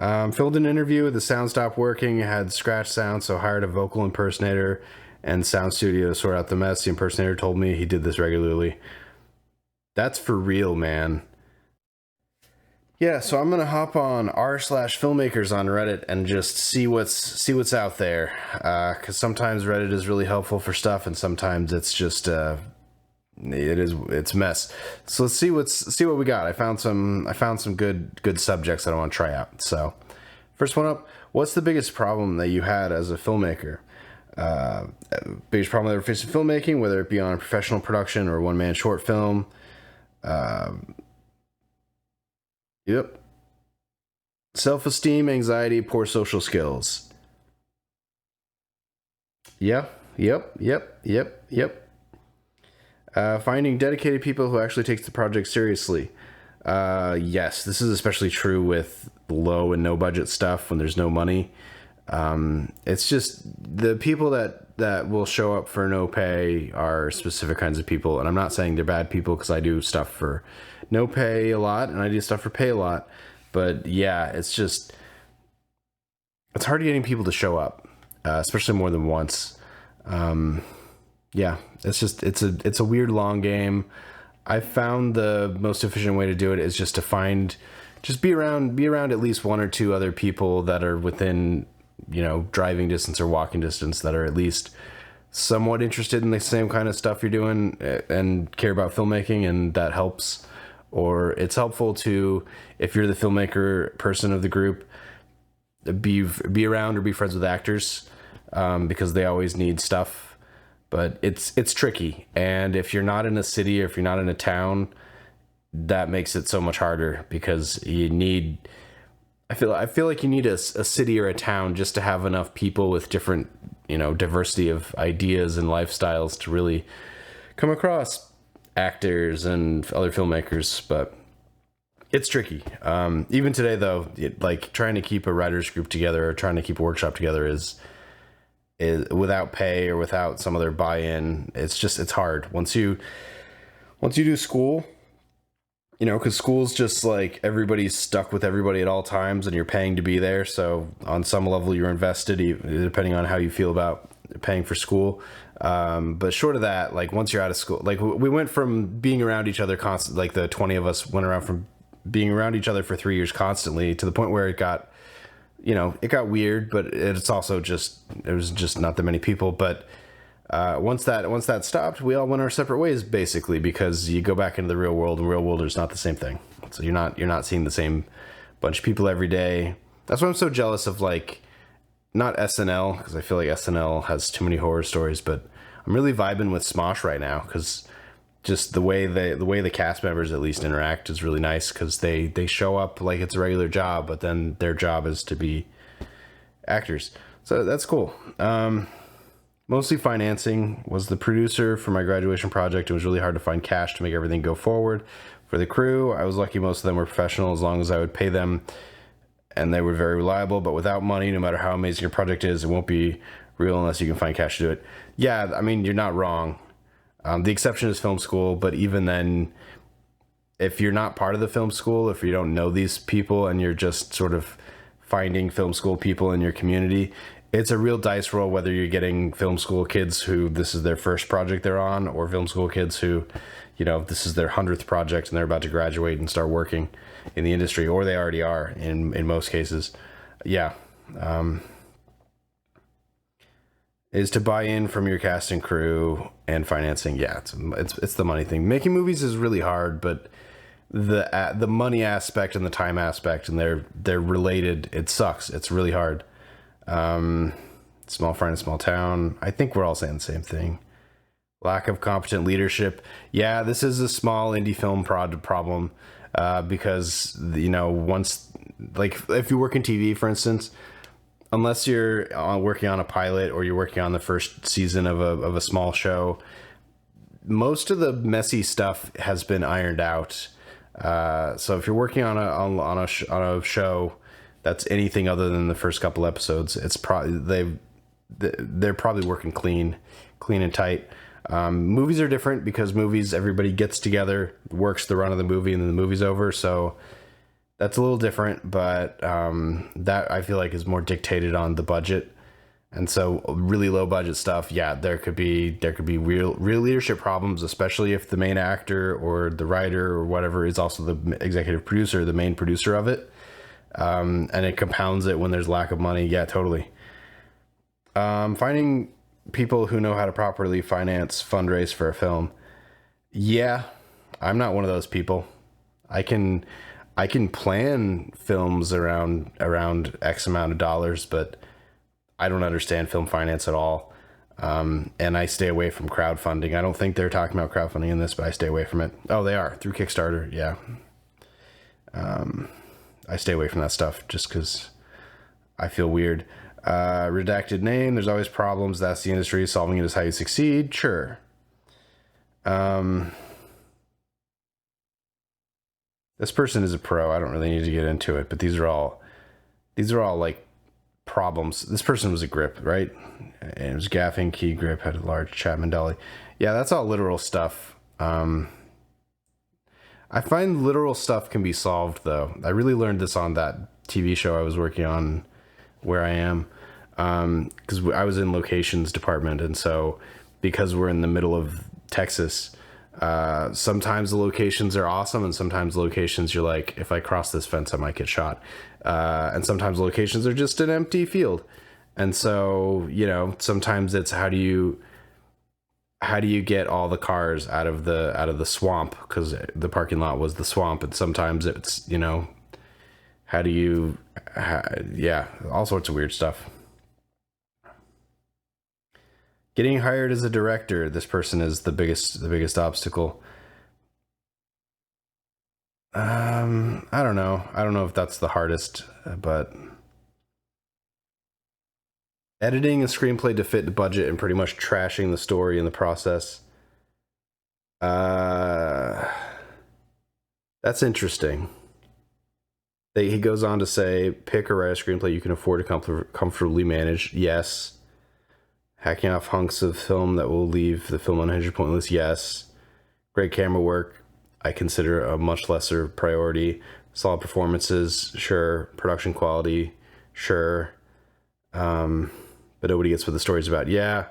Filmed an interview. The sound stopped working. It had scratch sound, so hired a vocal impersonator and sound studio to sort out the mess. The impersonator told me he did this regularly. That's for real, man. Yeah, so I'm gonna hop on r/filmmakers on Reddit and just see what's out there. Because sometimes Reddit is really helpful for stuff, and sometimes it's just it's mess. So let's see what we got. I found some good subjects that I want to try out. So first one up: what's the biggest problem that you had as a filmmaker? Biggest problem that we're facing in filmmaking, whether it be on a professional production or a one-man short film. Yep. Self-esteem, anxiety, poor social skills. Yep. Finding dedicated people who actually take the project seriously. Yes, this is especially true with low and no budget stuff when there's no money. It's just the people that will show up for no pay are specific kinds of people. And I'm not saying they're bad people, because I do stuff for no pay a lot and I do stuff for pay a lot. But yeah, it's hard getting people to show up, especially more than once. Yeah, it's a weird long game. I found the most efficient way to do it is just be around at least one or two other people that are within, driving distance or walking distance, that are at least somewhat interested in the same kind of stuff you're doing and care about filmmaking, and that helps. Or it's helpful to, if you're the filmmaker person of the group, be around or be friends with actors, because they always need stuff. But it's tricky, and if you're not in a city or if you're not in a town, that makes it so much harder, because I feel like you need a city or a town just to have enough people with different, diversity of ideas and lifestyles to really come across actors and other filmmakers. But it's tricky. Even today, though, like trying to keep a writers group together or trying to keep a workshop together is without pay or without some other buy-in. It's hard once you do school. Because school's just like everybody's stuck with everybody at all times, and you're paying to be there. So on some level, you're invested, depending on how you feel about paying for school. But short of that, like once you're out of school, like we went from being around each other constantly, like the 20 of us went around from being around each other for 3 years constantly, to the point where it got weird, but it was just not that many people. But once that stopped, we all went our separate ways, basically, because you go back into the real world, and real world is not the same thing. So you're not seeing the same bunch of people every day. That's why I'm so jealous of, like, not SNL, because I feel like SNL has too many horror stories, but I'm really vibing with Smosh right now, because just the way the cast members at least interact is really nice, because they show up like it's a regular job, but then their job is to be actors. So that's cool. Mostly financing. Was the producer for my graduation project. It was really hard to find cash to make everything go forward. For the crew, I was lucky most of them were professional, as long as I would pay them, and they were very reliable. But without money, no matter how amazing your project is, it won't be real unless you can find cash to do it. Yeah, I mean, you're not wrong. The exception is film school, but even then, if you're not part of the film school, if you don't know these people and you're just sort of finding film school people in your community, it's a real dice roll whether you're getting film school kids who this is their first project they're on, or film school kids who, this is their 100th project and they're about to graduate and start working in the industry, or they already are in most cases. Yeah. Is to buy in from your cast and crew and financing. Yeah, it's the money thing. Making movies is really hard, but the money aspect and the time aspect, and they're related. It sucks. It's really hard. Small fry in a small town. I think we're all saying the same thing. Lack of competent leadership. Yeah, this is a small indie film problem, because once, like, if you work in TV, for instance, unless you're working on a pilot or you're working on the first season of a small show, most of the messy stuff has been ironed out. So if you're working on a show that's anything other than the first couple episodes, it's probably they're probably working clean and tight. Movies are different, because movies, everybody gets together, works the run of the movie, and then the movie's over. So That's a little different, but that I feel like is more dictated on the budget. And so really low budget stuff, yeah, there could be real leadership problems, especially if the main actor or the writer or whatever is also the executive producer, the main producer of it. And it compounds it when there's lack of money. Yeah, totally. Finding people who know how to properly fundraise for a film. Yeah, I'm not one of those people. I can I can plan films around X amount of dollars, but I don't understand film finance at all. And I stay away from crowdfunding. I don't think they're talking about crowdfunding in this, but I stay away from it. Oh, they are through Kickstarter. Yeah. I stay away from that stuff just because I feel weird. Redacted name. There's always problems. That's the industry. Solving it is how you succeed. Sure. This person is a pro. I don't really need to get into it, but these are all like problems. This person was a grip, right? And it was gaffing, key grip, had a large Chapman dolly. Yeah, that's all literal stuff. I find literal stuff can be solved, though. I really learned this on that TV show I was working on where I am, because I was in locations department. And so because we're in the middle of Texas, sometimes the locations are awesome, and sometimes locations you're like, if I cross this fence, I might get shot. And sometimes locations are just an empty field. And so, sometimes it's how do you get all the cars out of the swamp, because the parking lot was the swamp. And sometimes it's, how do you, all sorts of weird stuff. Getting hired as a director, this person is the biggest obstacle. I don't know. I don't know if that's the hardest, but editing a screenplay to fit the budget and pretty much trashing the story in the process. That's interesting. He goes on to say, pick or write a screenplay you can afford to comfortably manage. Yes. Hacking off hunks of film that will leave the film unhinged or pointless. Yes. Great camera work, I consider a much lesser priority. Solid performances, sure. Production quality, sure. But nobody gets what the story's about. Yeah,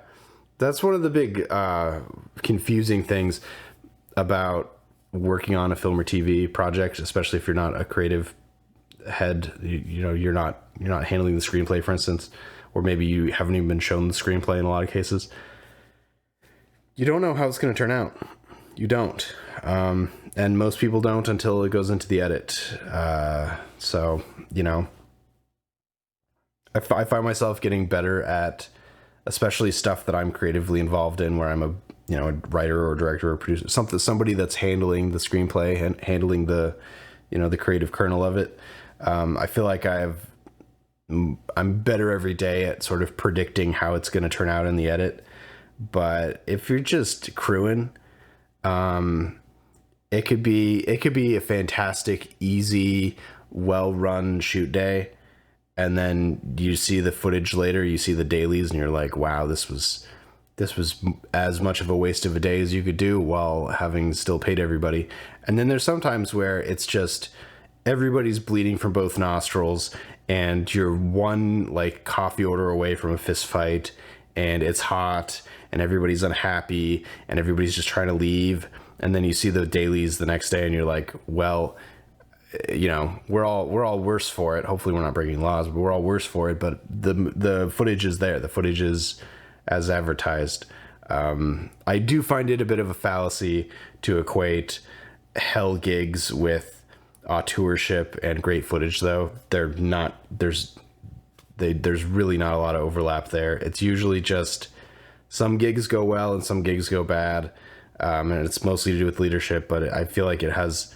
that's one of the big confusing things about working on a film or TV project, especially if you're not a creative head. You're not handling the screenplay, for instance, or maybe you haven't even been shown the screenplay in a lot of cases. You don't know how it's going to turn out. You don't. And most people don't until it goes into the edit. So, I find myself getting better at, especially stuff that I'm creatively involved in, where I'm a writer or director or producer, somebody that's handling the screenplay and handling the creative kernel of it. I feel like I'm better every day at sort of predicting how it's going to turn out in the edit. But if you're just crewing, it could be a fantastic, easy, well-run shoot day. And then you see the footage later, you see the dailies, and you're like, wow, this was as much of a waste of a day as you could do while having still paid everybody. And then there's sometimes where it's just everybody's bleeding from both nostrils, and you're one coffee order away from a fist fight, and it's hot, and everybody's unhappy, and everybody's just trying to leave. And then you see the dailies the next day, and you're like, well, we're all worse for it. Hopefully we're not breaking laws, but we're all worse for it. But the footage is there. The footage is as advertised. I do find it a bit of a fallacy to equate hell gigs with auteurship and great footage, though. They're not. There's really not a lot of overlap there. It's usually just some gigs go well and some gigs go bad, and it's mostly to do with leadership. But I feel like it has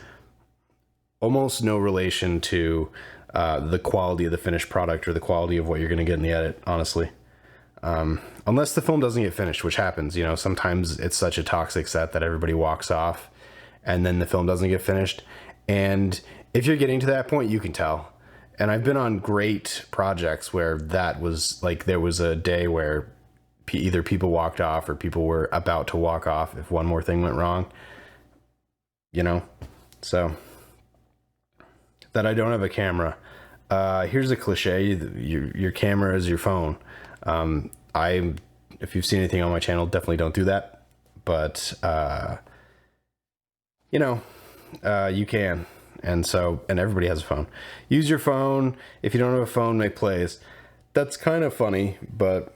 almost no relation to the quality of the finished product or the quality of what you're going to get in the edit, honestly. Unless the film doesn't get finished, which happens. Sometimes it's such a toxic set that everybody walks off, and then the film doesn't get finished. And if you're getting to that point, you can tell. And I've been on great projects where that was there was a day where either people walked off or people were about to walk off if one more thing went wrong. So that I don't have a camera. Here's a cliche: your camera is your phone. If you've seen anything on my channel, definitely don't do that. But you can, and everybody has a phone. Use your phone. If you don't have a phone, make plays. That's kind of funny, but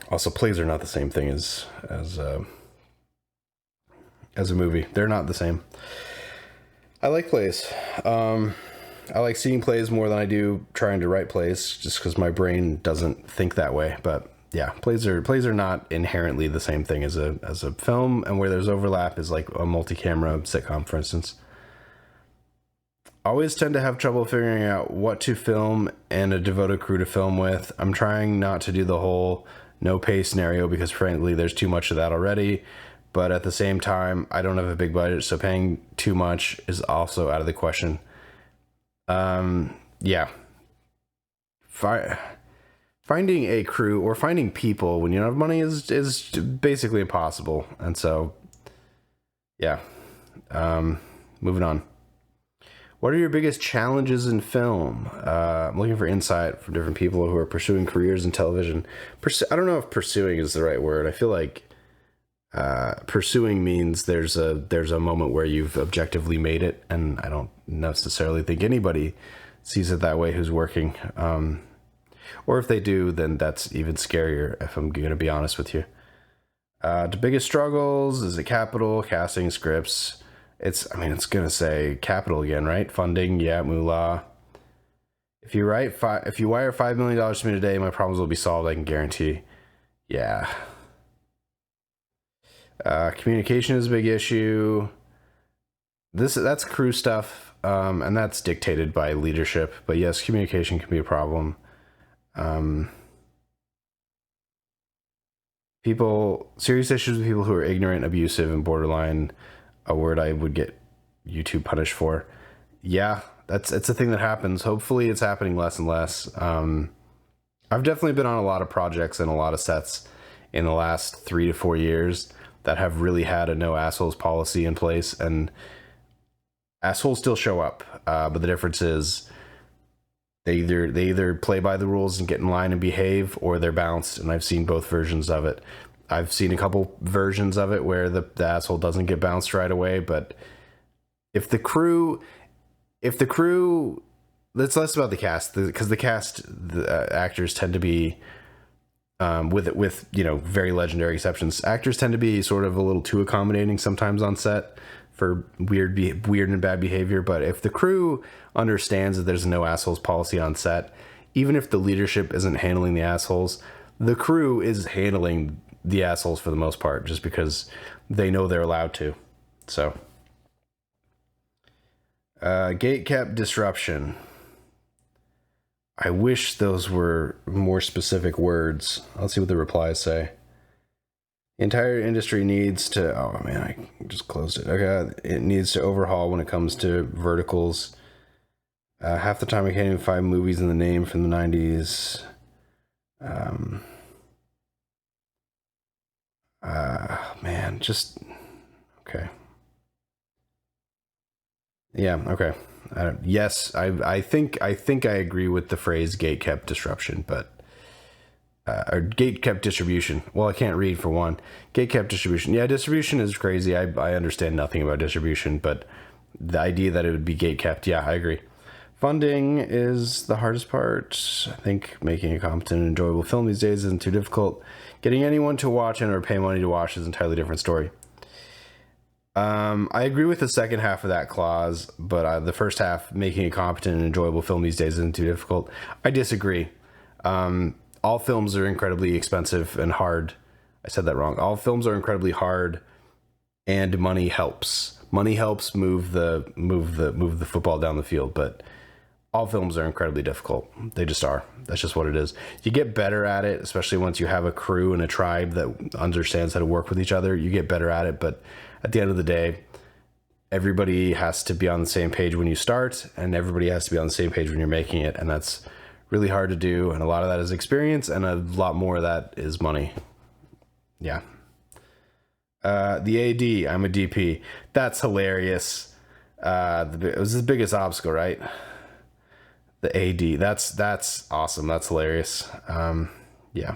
also plays are not the same thing as a movie. They're not the same. I like plays. I like seeing plays more than I do trying to write plays, just because my brain doesn't think that way. But yeah, plays are not inherently the same thing as a film, and where there's overlap is like a multi-camera sitcom, for instance. Always tend to have trouble figuring out what to film and a devoted crew to film with. I'm trying not to do the whole no pay scenario because frankly there's too much of that already, but at the same time I don't have a big budget, so paying too much is also out of the question. Yeah. Finding a crew or finding people when you don't have money is basically impossible. And so, yeah. Moving on. What are your biggest challenges in film? I'm looking for insight from different people who are pursuing careers in television. I don't know if pursuing is the right word. I feel like pursuing means there's a moment where you've objectively made it, and I don't necessarily think anybody sees it that way who's working. Or if they do, then that's even scarier, if I'm going to be honest with you. The biggest struggles, is it capital, casting, scripts? It's going to say capital again, right? Funding, yeah, moolah. If you wire $5 million to me today, my problems will be solved, I can guarantee. Yeah. Communication is a big issue. That's crew stuff, and that's dictated by leadership. But yes, communication can be a problem. Serious issues with people who are ignorant, abusive, and borderline, a word I would get YouTube punished for. Yeah, it's a thing that happens. Hopefully it's happening less and less. I've definitely been on a lot of projects and a lot of sets in the last 3 to 4 years that have really had a no assholes policy in place, and assholes still show up. But the difference is they either play by the rules and get in line and behave, or they're bounced. And I've seen both versions of it. I've seen a couple versions of it where the asshole doesn't get bounced right away. But if the crew, that's less about the cast, because the actors tend to be, with very legendary exceptions, actors tend to be sort of a little too accommodating sometimes on set for weird and bad behavior. But if the crew understands that there's a no assholes policy on set, even if the leadership isn't handling the assholes, the crew is handling the assholes for the most part, just because they know they're allowed to. So, gate kept disruption. I wish those were more specific words. Let's see what the replies say. The entire industry needs to... Oh, man, I just closed it. Okay, it needs to overhaul when it comes to verticals. Half the time I can't even find movies in the name from the 90s. Man, just... Okay. Yeah, okay. Yes, I think I agree with the phrase gate kept disruption, but or gate kept distribution. Well, I can't read for one. Gate kept distribution. Yeah, distribution is crazy. I understand nothing about distribution, but the idea that it would be gate kept, yeah, I agree. Funding is the hardest part. I think making a competent and enjoyable film these days isn't too difficult. Getting anyone to watch and or pay money to watch is an entirely different story. I agree with the second half of that clause, but the first half, making a competent and enjoyable film these days isn't too difficult, I disagree. All films are incredibly expensive and hard. I said that wrong. All films are incredibly hard, and money helps. Money helps move the football down the field, but all films are incredibly difficult. They just are. That's just what it is. You get better at it, especially once you have a crew and a tribe that understands how to work with each other. You get better at it, but at the end of the day, everybody has to be on the same page when you start, and everybody has to be on the same page when you're making it, and that's really hard to do, and a lot of that is experience, and a lot more of that is money. Yeah. The AD, I'm a DP. That's hilarious. It was the biggest obstacle, right? The AD. That's awesome. That's hilarious. Yeah.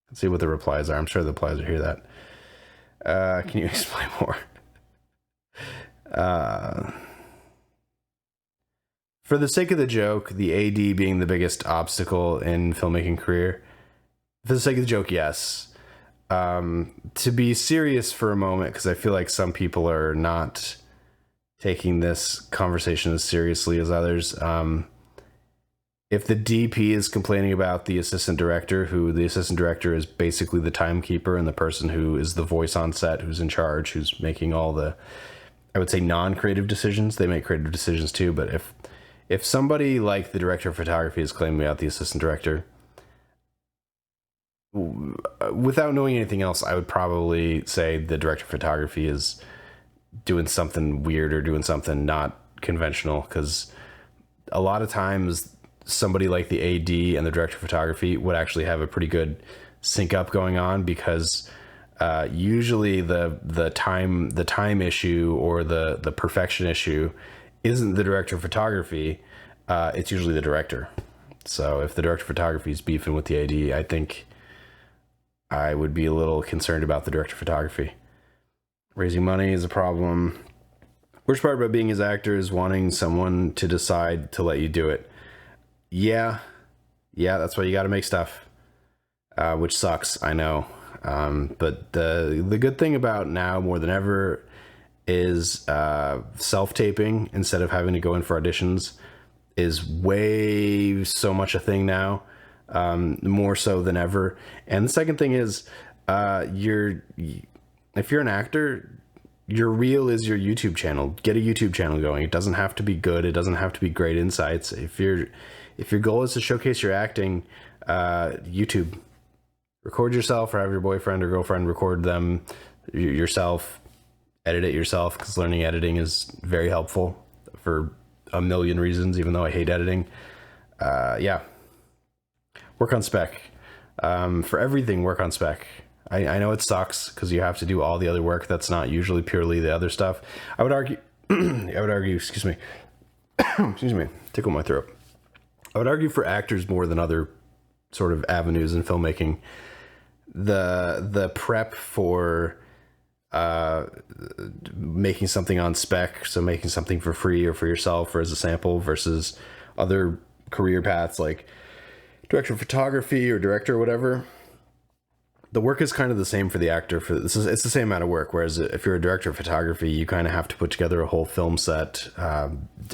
Let's see what the replies are. I'm sure the replies are here. That. Can you explain more? For the sake of the joke, the AD being the biggest obstacle in filmmaking career. For the sake of the joke, yes. To be serious for a moment, because I feel like some people are not taking this conversation as seriously as others. If the DP is complaining about the assistant director, who the assistant director is basically the timekeeper and the person who is the voice on set, who's in charge, who's making all the, I would say, non-creative decisions. They make creative decisions too, but if somebody like the director of photography is claiming about the assistant director, without knowing anything else, I would probably say the director of photography is doing something weird or doing something not conventional, because a lot of times somebody like the AD and the director of photography would actually have a pretty good sync up going on, because usually the time issue or the perfection issue isn't the director of photography. It's usually the director. So if the director of photography is beefing with the AD, I think I would be a little concerned about the director of photography. Raising money is a problem. Worst part about being his actor is wanting someone to decide to let you do it. Yeah, that's why you got to make stuff, which sucks, I know. But the good thing about now more than ever is self-taping instead of having to go in for auditions is way so much a thing now, more so than ever. And the second thing is, if you're an actor, your reel is your YouTube channel. Get a YouTube channel going. It doesn't have to be good. It doesn't have to be great insights. If your goal is to showcase your acting, YouTube, record yourself or have your boyfriend or girlfriend record them yourself, edit it yourself, because learning editing is very helpful for a million reasons, even though I hate editing. Yeah. Work on spec. For everything, work on spec. I know it sucks because you have to do all the other work that's not usually purely the other stuff. I would argue, excuse me, tickle my throat. I would argue for actors more than other sort of avenues in filmmaking. The prep for making something on spec, so making something for free or for yourself or as a sample, versus other career paths like director of photography or director or whatever. The work is kind of the same for the actor. It's the same amount of work. Whereas if you're a director of photography, you kind of have to put together a whole film set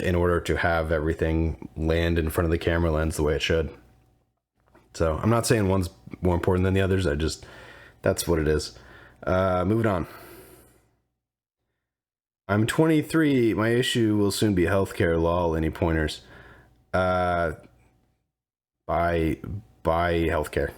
in order to have everything land in front of the camera lens the way it should. So I'm not saying one's more important than the others. That's what it is. Moving on. I'm 23. My issue will soon be healthcare. Lol. Any pointers? Buy healthcare.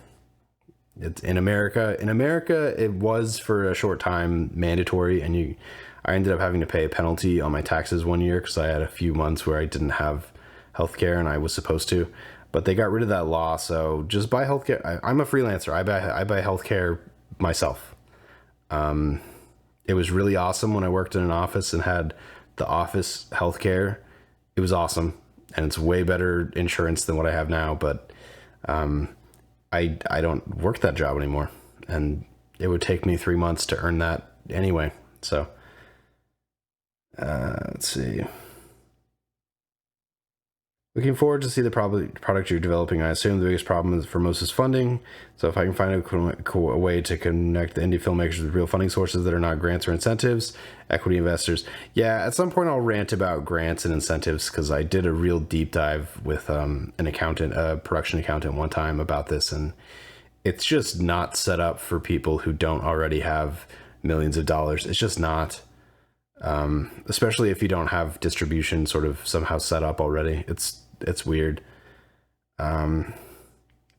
It's in America. In America, it was for a short time mandatory, and I ended up having to pay a penalty on my taxes one year because I had a few months where I didn't have healthcare and I was supposed to. But they got rid of that law, so just buy healthcare. I'm a freelancer. I buy healthcare myself. It was really awesome when I worked in an office and had the office healthcare. It was awesome, and it's way better insurance than what I have now. But I don't work that job anymore, and it would take me 3 months to earn that anyway. So let's see. Looking forward to see the product you're developing. I assume the biggest problem for most is funding. So if I can find a way to connect the indie filmmakers with real funding sources that are not grants or incentives, equity investors. Yeah, at some point I'll rant about grants and incentives, because I did a real deep dive with an accountant, a production accountant one time about this, and it's just not set up for people who don't already have millions of dollars. It's just not. Especially if you don't have distribution sort of somehow set up already. It's weird. The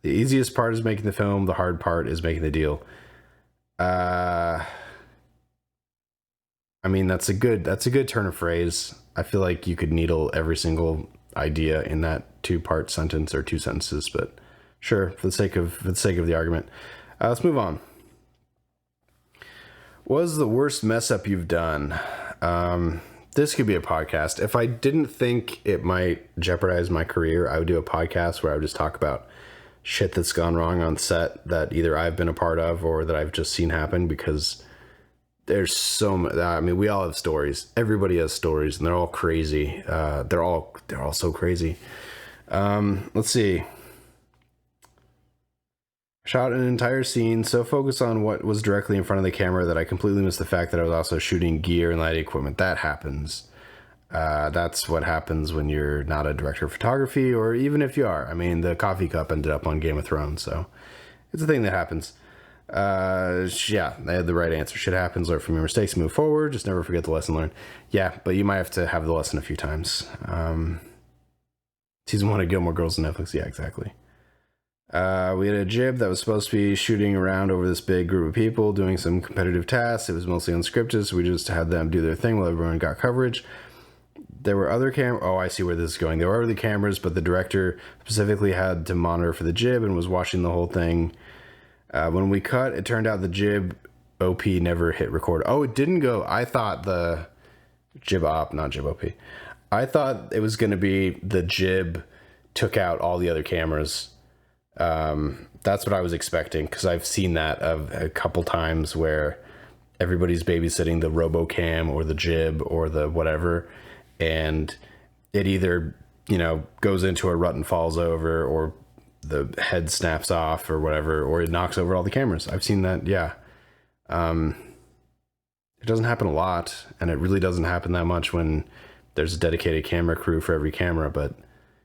easiest part is making the film. The hard part is making the deal. I mean, that's a good turn of phrase. I feel like you could needle every single idea in that 2-part sentence or 2 sentences, but sure, for the sake of the argument. Let's move on. What is the worst mess up you've done? This could be a podcast. If I didn't think it might jeopardize my career, I would do a podcast where I would just talk about shit that's gone wrong on set that either I've been a part of or that I've just seen happen, because there's so much. I mean, we all have stories. Everybody has stories, and they're all crazy. They're all so crazy. Let's see. Shot an entire scene so focused on what was directly in front of the camera that I completely missed the fact that I was also shooting gear and lighting equipment. That happens. That's what happens when you're not a director of photography, or even if you are. I mean, the coffee cup ended up on Game of Thrones, so it's a thing that happens. Yeah, I had the right answer. Shit happens. Learn from your mistakes, move forward. Just never forget the lesson learned. Yeah, but you might have to have the lesson a few times. Season 1 of Gilmore Girls on Netflix. Yeah, exactly. We had a jib that was supposed to be shooting around over this big group of people doing some competitive tasks. It was mostly unscripted, so we just had them do their thing while everyone got coverage. There were other oh, I see where this is going. There were other cameras, but the director specifically had to monitor for the jib and was watching the whole thing. When we cut, it turned out the jib OP never hit record. Oh, it didn't go. I thought the jib op, not jib OP. I thought it was going to be the jib took out all the other cameras. That's what I was expecting, because I've seen that a couple times where everybody's babysitting the RoboCam or the jib or the whatever, and it either, goes into a rut and falls over, or the head snaps off or whatever, or it knocks over all the cameras. I've seen that. Yeah. It doesn't happen a lot, and it really doesn't happen that much when there's a dedicated camera crew for every camera, but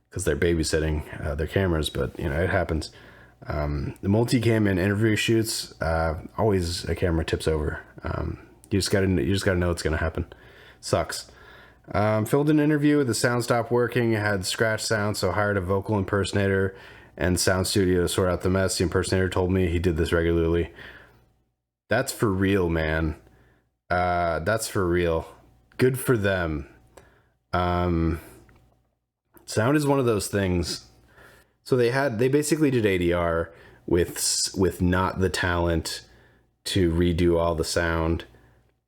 because they're babysitting their cameras, but it happens. The multicam and interview shoots, always a camera tips over. You just gotta know it's gonna happen. Sucks. Filmed an interview, the sound stopped working, it had scratch sound, so hired a vocal impersonator and sound studio to sort out the mess. The impersonator told me he did this regularly. That's for real, man. That's for real. Good for them. Sound is one of those things. So they basically did ADR with not the talent to redo all the sound.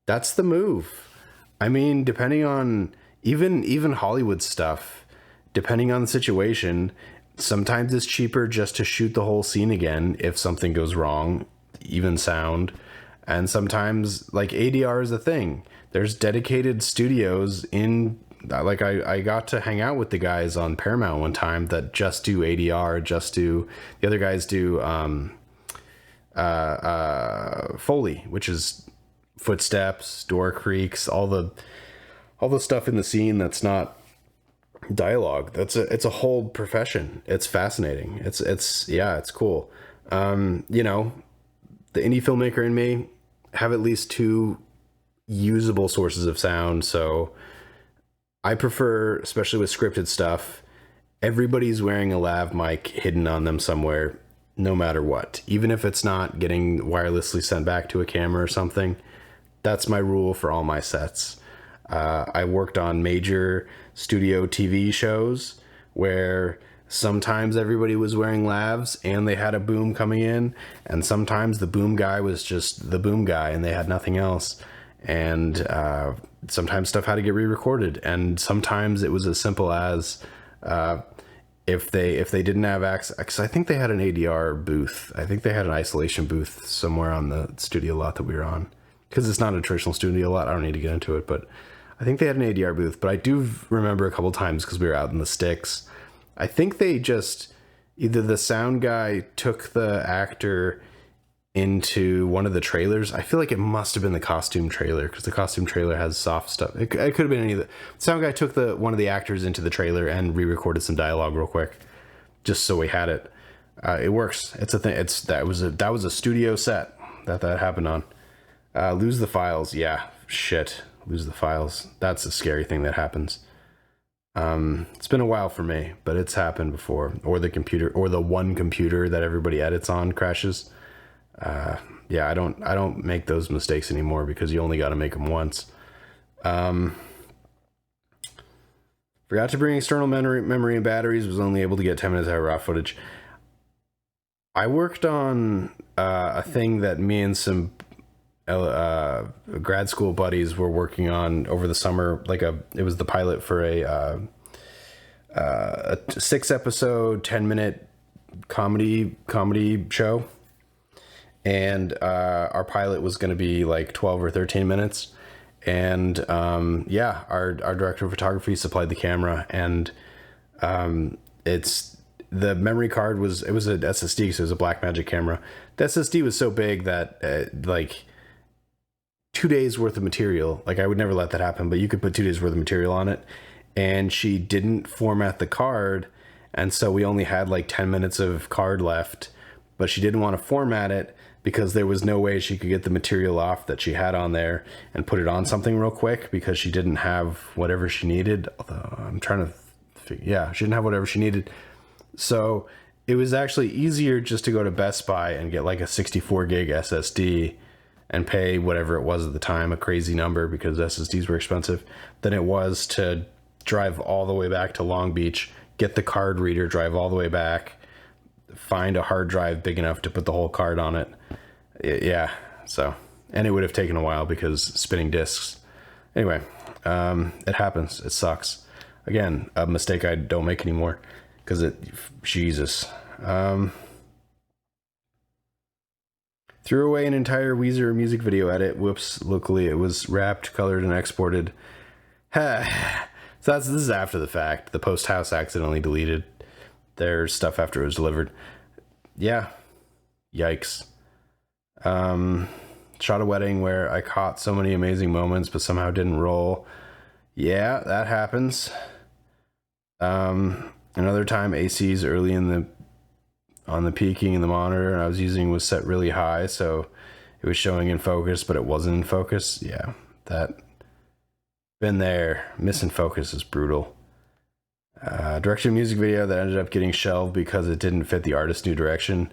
That's the move. I mean, depending on even Hollywood stuff, depending on the situation, sometimes it's cheaper just to shoot the whole scene again if something goes wrong, even sound. And sometimes, like, ADR is a thing. There's dedicated studios in, like, I got to hang out with the guys on Paramount one time that just do ADR, the other guys do Foley, which is footsteps, door creaks, all the stuff in the scene that's not dialogue. It's a whole profession. It's fascinating. It's cool. The indie filmmaker in me have at least two usable sources of sound. So I prefer, especially with scripted stuff, everybody's wearing a lav mic hidden on them somewhere, no matter what. Even if it's not getting wirelessly sent back to a camera or something, that's my rule for all my sets. I worked on major studio TV shows where sometimes everybody was wearing lavs and they had a boom coming in, and sometimes the boom guy was just the boom guy and they had nothing else. And sometimes stuff had to get re-recorded, and sometimes it was as simple as if they didn't have access, because I think they had an ADR booth. I think they had an isolation booth somewhere on the studio lot that we were on, because it's not a traditional studio lot. I don't need to get into it, but I think they had an ADR booth. But I do remember a couple times, because we were out in the sticks, I think they just, either the sound guy took the actor into one of the trailers. I feel like it must have been the costume trailer, because the costume trailer has soft stuff. It could have been any of the sound guy took one of the actors into the trailer and re-recorded some dialogue real quick, just so we had it. It works. It's a thing. That was a studio set that happened on. Lose the files. Yeah, shit. Lose the files. That's a scary thing that happens. It's been a while for me, but it's happened before. Or the computer, or the one computer that everybody edits on crashes. Yeah, I don't make those mistakes anymore, because you only got to make them once. Forgot to bring external memory and batteries. Was only able to get 10 minutes out of raw footage. I worked on a thing that me and some grad school buddies were working on over the summer. It was the pilot for a 6-episode, 10-minute comedy show, and our pilot was going to be like 12 or 13 minutes. And our director of photography supplied the camera, and the memory card was an SSD, so it was a Blackmagic camera. The SSD was so big that like 2 days worth of material, like I would never let that happen, but you could put 2 days worth of material on it. And she didn't format the card, and so we only had like 10 minutes of card left, but she didn't want to format it because there was no way she could get the material off that she had on there and put it on something real quick, because she didn't have whatever she needed. Although she didn't have whatever she needed. So it was actually easier just to go to Best Buy and get like a 64 gig SSD and pay whatever it was at the time, a crazy number because SSDs were expensive, than it was to drive all the way back to Long Beach, get the card reader, drive all the way back, find a hard drive big enough to put the whole card on it. Yeah. So, and it would have taken a while because spinning discs. Anyway, it happens. It sucks. Again, a mistake I don't make anymore because Jesus. Threw away an entire Weezer music video edit. Whoops. Luckily, it was wrapped, colored, and exported. So this is after the fact. The post house accidentally deleted their stuff after it was delivered. Yeah. Yikes. Shot a wedding where I caught so many amazing moments, but somehow didn't roll. Yeah, that happens. Another time, ACs early on the peaking in the monitor I was using was set really high, so it was showing in focus, but it wasn't in focus. Yeah, that. Been there. Missing focus is brutal. Directed a music video that ended up getting shelved because it didn't fit the artist's new direction.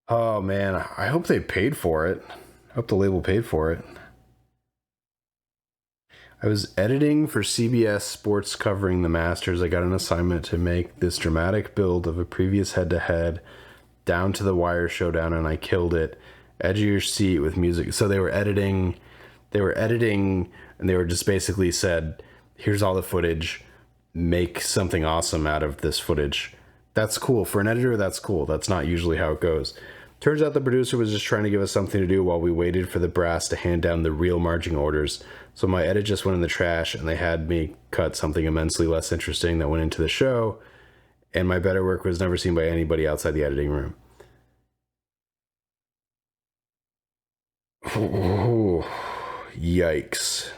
Oh man, I hope they paid for it. I hope the label paid for it. I was editing for CBS Sports covering the Masters. I got an assignment to make this dramatic build of a previous head-to-head down to the wire showdown, and I killed it. Edge of your seat with music. So they were editing, and they were just basically said, here's all the footage, make something awesome out of this footage. That's cool. For an editor, that's cool. That's not usually how it goes. Turns out the producer was just trying to give us something to do while we waited for the brass to hand down the real marching orders. So my edit just went in the trash, and they had me cut something immensely less interesting that went into the show, and my better work was never seen by anybody outside the editing room. Oh, yikes.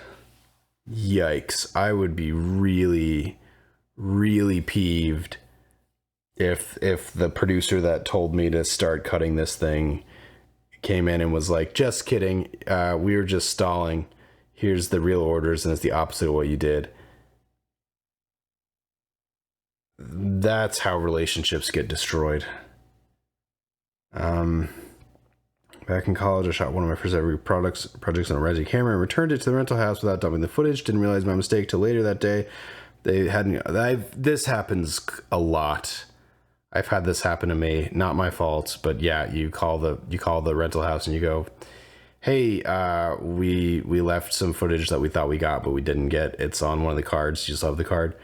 Yikes. I would be really, really peeved if the producer that told me to start cutting this thing came in and was like, just kidding, we were just stalling, here's the real orders, and it's the opposite of what you did. That's how relationships get destroyed. Back in college, I shot one of my first ever projects on a Resi camera and returned it to the rental house without dumping the footage. Didn't realize my mistake till later that day. This happens a lot. I've had this happen to me. Not my fault, but yeah, you call the rental house and you go, hey, we left some footage that we thought we got, but we didn't get. It's on one of the cards. You just have the card.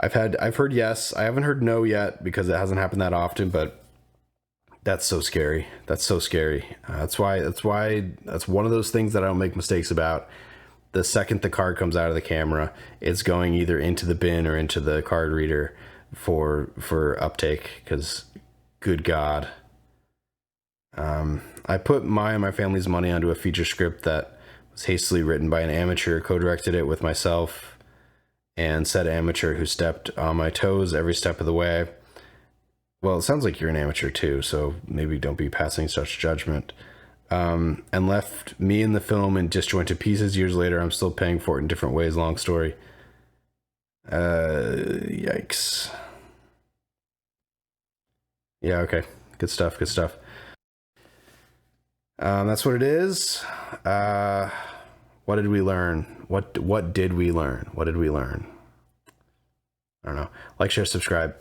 I've heard yes. I haven't heard no yet because it hasn't happened that often, but that's so scary. That's so scary. That's one of those things that I don't make mistakes about. The second the card comes out of the camera, it's going either into the bin or into the card reader for uptake, because good God. I put my family's money onto a feature script that was hastily written by an amateur, co-directed it with myself, and said amateur who stepped on my toes every step of the way. Well, it sounds like you're an amateur too, so maybe don't be passing such judgment. And left me in the film in disjointed pieces. Years later, I'm still paying for it in different ways. Long story. Yikes. Yeah, okay. Good stuff, good stuff. That's what it is. What did we learn? What did we learn? What did we learn? I don't know. Like, share, subscribe.